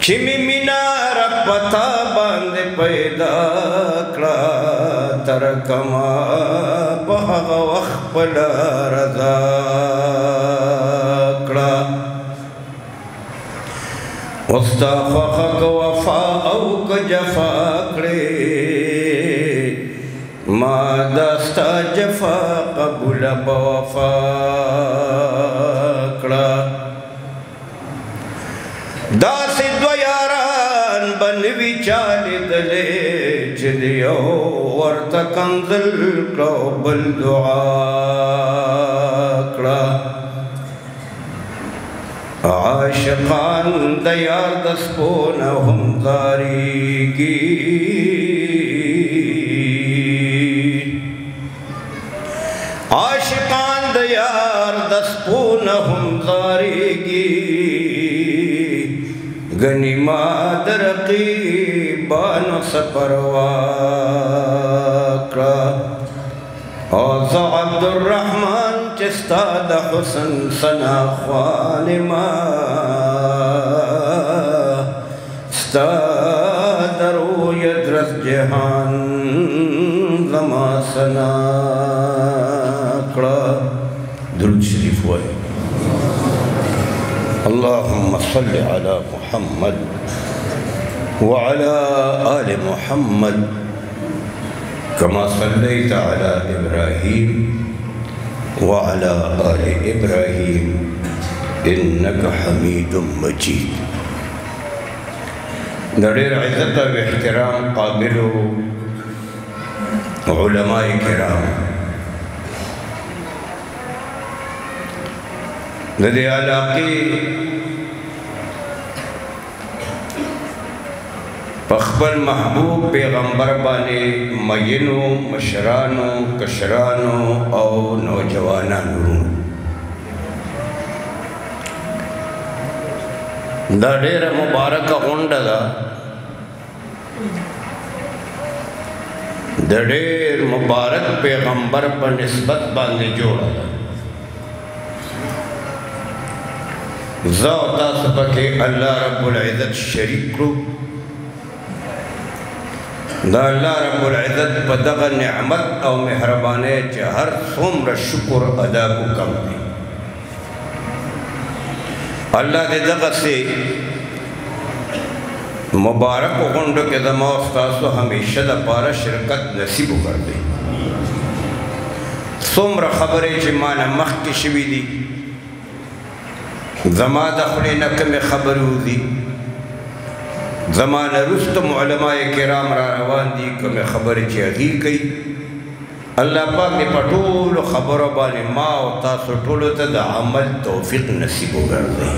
چمی مینا رپتا باند پیدا کړه ترکما په هغه وخت خپل رضا کړه وستا خوښه که وفا او که جفا کړې ما دا ستا جفا قبوله په وفا کړه داسې دوه یاران به نوي چا لیدلې چې د یو ورته کنځل کړه او بل دعا کړه عاشقان د یار د سپو نه هم ځارېږي عاشقان د یار د سپو نه هم ځارېږي گنی ما در رقیبانو سپروا کړه او زه عبدالرحمن چې ستا د حسن ثنا خوانما ستا د رویت رس جهان زما ثنا کړه درود شریف وایه اللهم صل على محمد وعلى آل محمد كما صليت على إبراهيم وعلى آل إبراهيم إنك حميد مجيد ډېر عزت او احترام قابلو علماء کرام د دې علاقې په خپل محبوب پیغمبر باندې مینو مشرانو کشرانو او نوجوانانو دا ډېره مبارکه غونډه ده د ډېر مبارک پیغمبر په نسبت باندې جوړه ده زه او تاسو پکې الله رب العزت شریک کړو دا الله رب العزت په دغه نعمت او مهربانۍ چې هر څومره شکر ادا کو کم دی الله دې دغسې مبارک غونډو کې زما او ستاسو همیشه دپاره شرکت نصیب وګرځوي څومره خبرې چې ما نه مخکې شوي دي زما د خولې نه کومې خبرې وځي زما نه وروسته علماء کرام را روان دي کومې خبرې چې هغوی کوي الله پاک دې په ټولو خبرو باندې ما او تاسو ټولو ته د عمل توفیق نصیب وګرځوي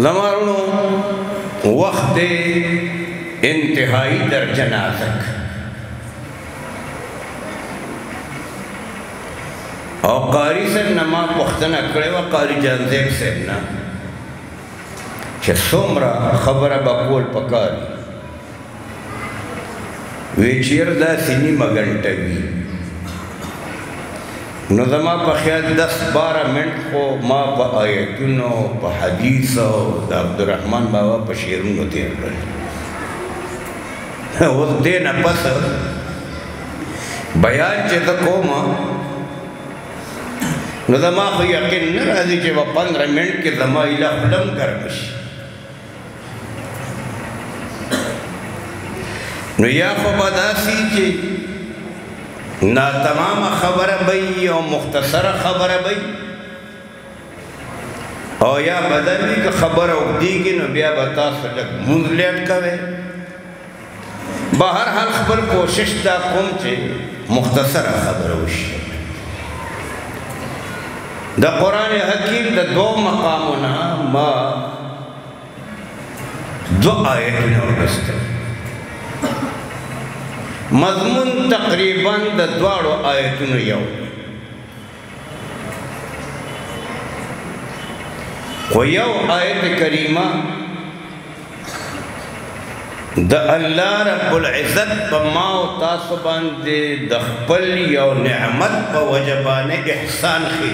زما ورونو وخت دی انتهایی درجه نازک او قاری صاحب نه ما پوښتنه کړې وه قاری جانزیب صاحب نه چې څومره خبره به کول پکار وي چېر داسې نیمه ګنټه وي نو زما په خیال 10-12 منټ خو ما په آیتونو په حدیثو د عبدالرحمن بابا په شعرونو تېر کړل اوس دې نه پس بیان چې زه کوم نو زما خو یقین نه راځي چې په 15 منټ کې زما ایله خولم ګرمه شي نو یا خو به داسې چې ناتمامه خبره به وي او مختصره خبره به وي او یا به دا وي که خبره اوږدېږي نو بیا به تاسو لږ مونځ لیټ کوئ به هر حال خپل کوشش دا کوم چې مختصره خبره وشي د قرآن حکیم د 2 مقامونه ما 2 آیتونه ولوستل مضمون تقریبا د 2 آیتونو یو خو یو آیت کریمه د الله رب العزت په ما او تاسو باندې د خپل یو نعمت په وجه باندې احسان ښیي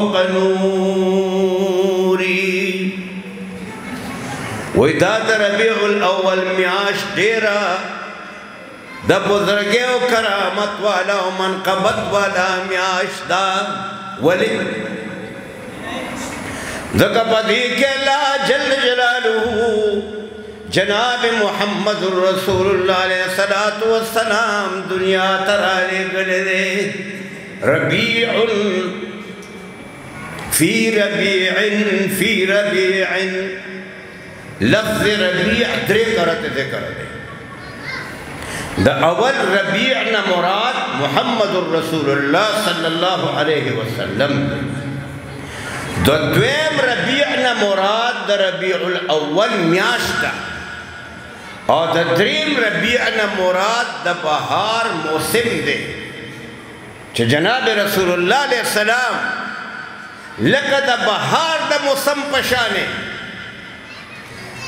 فوق نوري وإذا ربيع الأول میاش ډیرا د بزرګي او کرامت والا او منقبت والا میاش دا ولی ذکر پدی کے اللہ جل جلالہ جناب محمد رسول اللہ علیہ السلام دنیا ترالے گلے دے ربیع فی ربیع فی ربیع لفظ ربیع درے کرتے ذکر دے دا اول ربیعنا مراد محمد رسول اللہ صلی اللہ علیہ وسلم دا دویم ربیعنا مراد دا ربیع الاول میاشتا اور دا دریم ربیعنا مراد دا بہار موسم دے چھ جناب رسول اللہ علیہ السلام لکا دا بہار دا موسم پشانے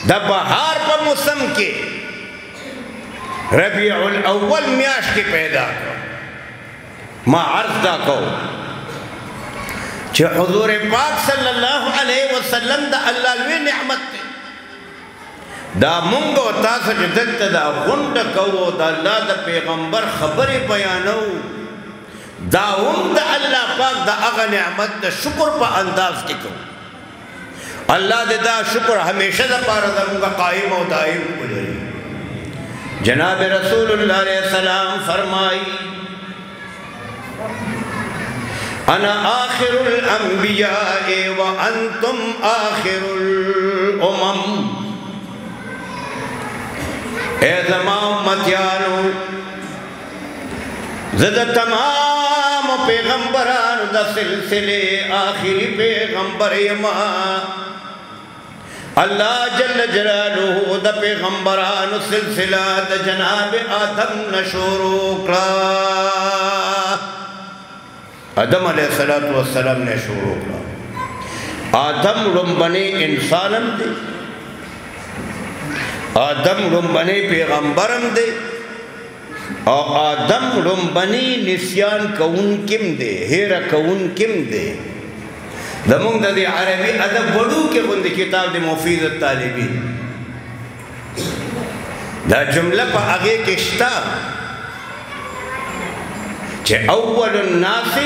دا بہار پا موسم کے ربیع الاول میاش کی پیدا کرو ما عرض دا کرو چھے حضور پاک صلی اللہ علیہ وسلم دا اللہ لوی نعمت تے دا منگو تاسا جدت دا غنڈ کرو دا اللہ دا پیغمبر خبر بیانو دا دا اللہ پاک دا اغا نعمت دا شکر پا انداز کی کرو اللہ دا شکر ہمیشہ دا پارا دا منگا قائم و دائم کلری جناب رسول اللہ علیہ السلام فرمائی انا آخر الانبیاء وانتم آخر الامم اے زمان امتیانو زد تمام پیغمبران دا سلسلے آخری پیغمبر یما اللہ جل جلالہ دا پیغمبران سلسلہ دا جناب آدم نشورو کلا آدم علیہ السلام نے شروع کلا آدم رنبنی انسانم دے آدم رنبنی پیغمبرم دے اور آدم رنبنی نسیان کون کم دے ہیرہ کون کم دے دا مونگ دا دی عربی ادب وڑو کے خون دی کتاب دی مفید الطالبی دا جملہ پا آگے کشتا چھے اول الناس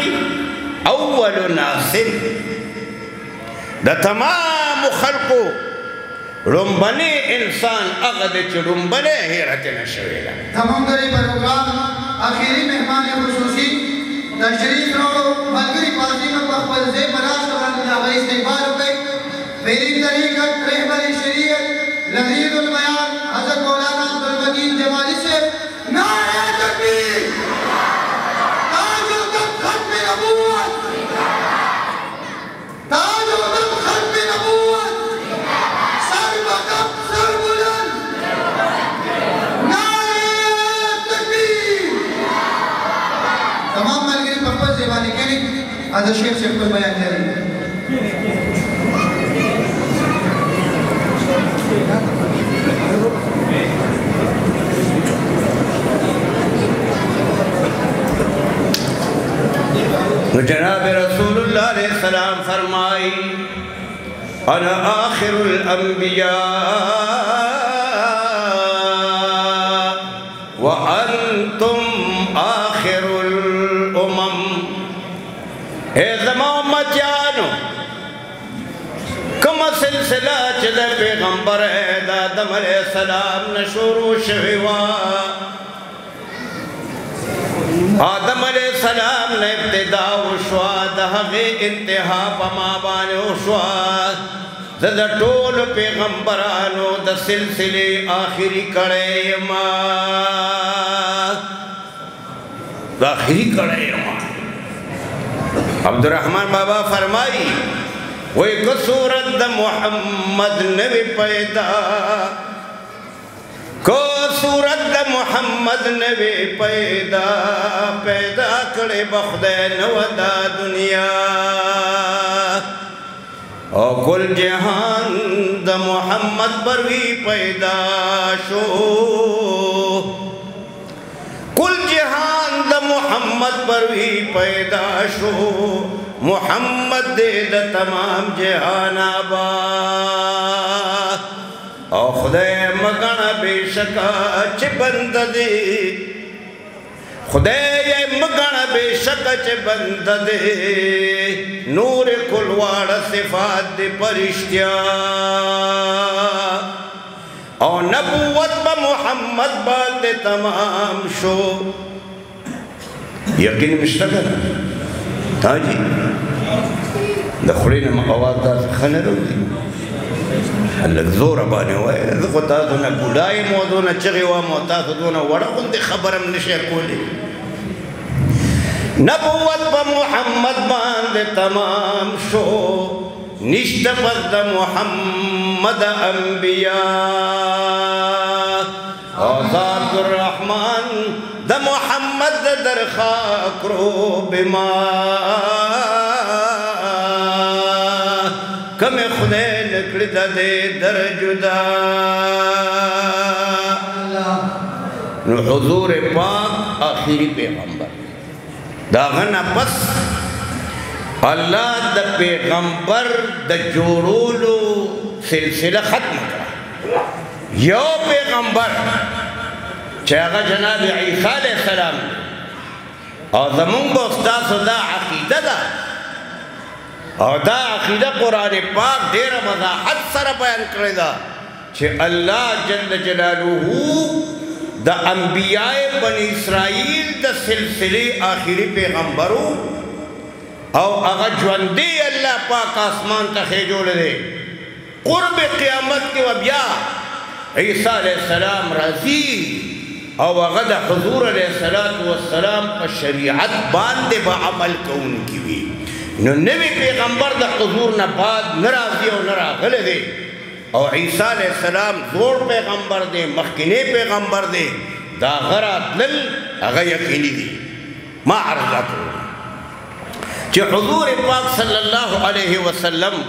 دا تمام خلقو رنبنے انسان اغد چھے رنبنے حیرت نشویلہ تمام دری پروگرام آخری مہمان خصوصی تشریف رو ملگری پاسینوں پر خبرزے براش کرنے آگئی استقبال ہو گئی میری طریقت رہبر شریعت لذیذ البیان حضرت مولانا عبدالمجید جمالی سے نعرہ تکبیر تاج و تب ختم نبوت تاج و تب ختم نبوت سر بطب سر بلند نعرہ تکبیر تمام ملگری پرپس زیبانی کہنے حضرت شیخ سے کل بیان کریں جناب رسول اللہ علیہ السلام فرمائی انا آخر الانبیاء وانتم آخر الامم اے زمان امتیانو کم سلسلہ چلے پیغمبر ہے دا آدم علیہ السلام نشورو شویوا آدم علیہ السلام نے ابتدا وشوا دہغی انتہا پمابان وشوا زدہ ٹول پیغمبرانو دا سلسلے آخری کڑے ما دا آخری کڑے ما عبدالرحمن بابا فرمائی وہی کو صورت دا محمد نبی پیدا کو صورت دا محمد نبی پیدا کڑے بخدین و دا دنیا اور کل جہان دا محمد بروی پیدا شو کل جہان دا محمد بروی پیدا شو محمد دے دا تمام جہان آبا او خدای مگانا بے شکا چھ بند دے خدای مگانا بے شکا چھ بند دے نور کلوار صفات دے پرشتیا او نبوت با محمد بالد تمام شو یقین مشتگل ہاں جی دخلین آواز دا خنر ہو دی اللہ زور بانے ہوئے ذکو تاسونا بودائی موضونا چغی وامو تاسونا ورقن دی خبرم نشے کولی نبوت با محمد باند تمام شو نشت پس دا محمد انبیاء ذات الرحمن دا محمد در خاک رو بما کم خدای نکڑ دا دے در جدا نو حضور پاک آخری پیغمبر دا غنا پس اللہ دا پیغمبر دا جورولو سلسلہ ختم کرا یو پیغمبر چاہا جناب عیسیٰ علیہ السلام اور زمان با استاذ دا عقیدہ دا اور دا عقیدہ قرآن پاک دیر مضاحت سر بیان کردہ چھے اللہ جل جلالہ دا انبیاء بنی اسرائیل دا سلسلے آخری پیغمبروں او اگا جوندی اللہ پاک آسمان تخیجو لدے قرب قیامت کے وبیا عیسیٰ علیہ السلام رضی او اگا دا حضور علیہ السلام پر شریعت باندے با عمل کون کی بھی نو نبی پیغمبر دا حضور نباد نرازی و نراغل دے او عیسیٰ علیہ السلام زور پیغمبر دے مخکنے پیغمبر دے دا غرات لل اگا یقینی دی ما عرضہ کرو کہ حضور پاک صلی اللہ علیہ وسلم